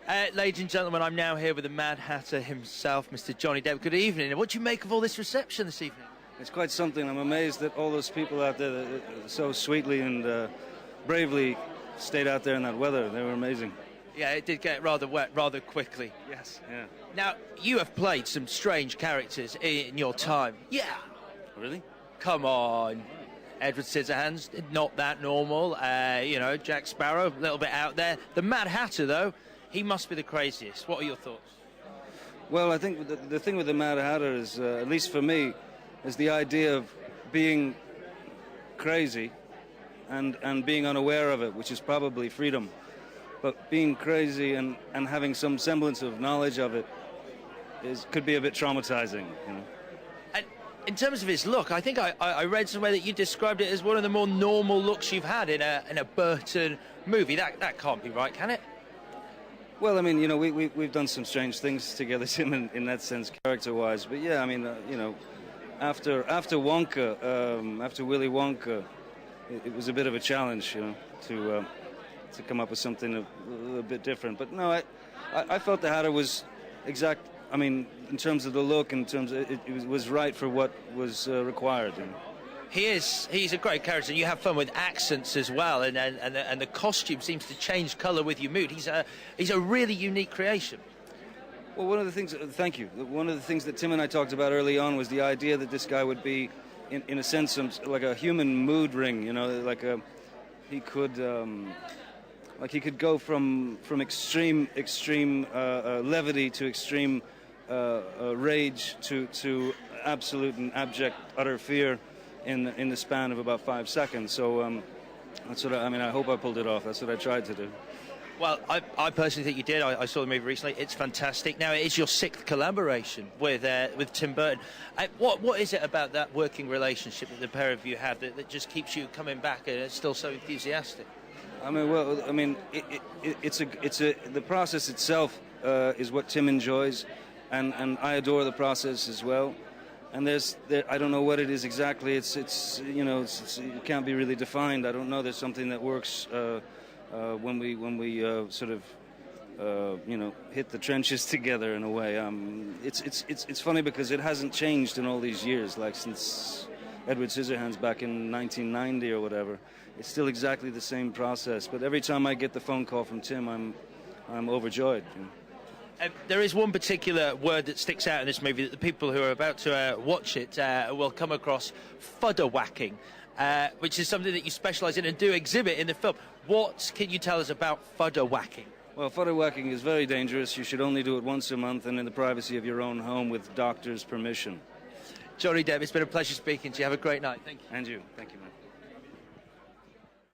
Ladies and gentlemen, I'm now here with the Mad Hatter himself, Mr. Johnny Depp. Good evening. What do you make of all this reception this evening? It's quite something. I'm amazed that all those people out there that so sweetly and bravely stayed out there in that weather. They were amazing. Yeah, it did get rather wet rather quickly. Yes, yeah. Now, you have played some strange characters in your time. Yeah. Really? Come on. Edward Scissorhands, not that normal. Jack Sparrow, a little bit out there. The Mad Hatter, though, he must be the craziest. What are your thoughts? Well, I think the thing with the Mad Hatter is, at least for me, is the idea of being crazy and being unaware of it, which is probably freedom. But being crazy and having some semblance of knowledge of it could be a bit traumatizing, you know. And in terms of his look, I think I read somewhere that you described it as one of the more normal looks you've had in a Burton movie. That can't be right, can it? Well, I mean, you know, we've done some strange things together, Tim, in that sense, character-wise. But yeah, I mean, after Wonka, after Willy Wonka, it was a bit of a challenge, you know, to come up with something a bit different. But no, I felt the Hatter was exact. I mean, in terms of the look, in terms of it was right for what was required. You know. He's a great character. You have fun with accents as well, and the costume seems to change colour with your mood. He's a really unique creation. Well, one of the things, thank you. One of the things that Tim and I talked about early on was the idea that this guy would be, in a sense, like a human mood ring. You know, he could go from extreme levity to extreme rage to absolute and abject utter fear in the span of about 5 seconds. So that's what I hope I pulled it off. That's what I tried to do. Well, I personally think you did. I saw the movie recently. It's fantastic. Now, it is your 6th collaboration with Tim Burton. What is it about that working relationship that the pair of you have that just keeps you coming back and it's still so enthusiastic? I mean, well, I mean, the process itself is what Tim enjoys, and I adore the process as well. And I don't know what it is exactly. It can't be really defined. I don't know. There's something that works when we sort of hit the trenches together in a way. It's funny because it hasn't changed in all these years, like since Edward Scissorhands back in 1990 or whatever. It's still exactly the same process. But every time I get the phone call from Tim, I'm overjoyed. You know. There is one particular word that sticks out in this movie that the people who are about to watch it will come across: fudder whacking, which is something that you specialise in and do exhibit in the film. What can you tell us about fudder whacking? Well, fudder whacking is very dangerous. You should only do it once a month and in the privacy of your own home with doctor's permission. Johnny Depp, it's been a pleasure speaking to you. Have a great night. Thank you. And you. Thank you, man.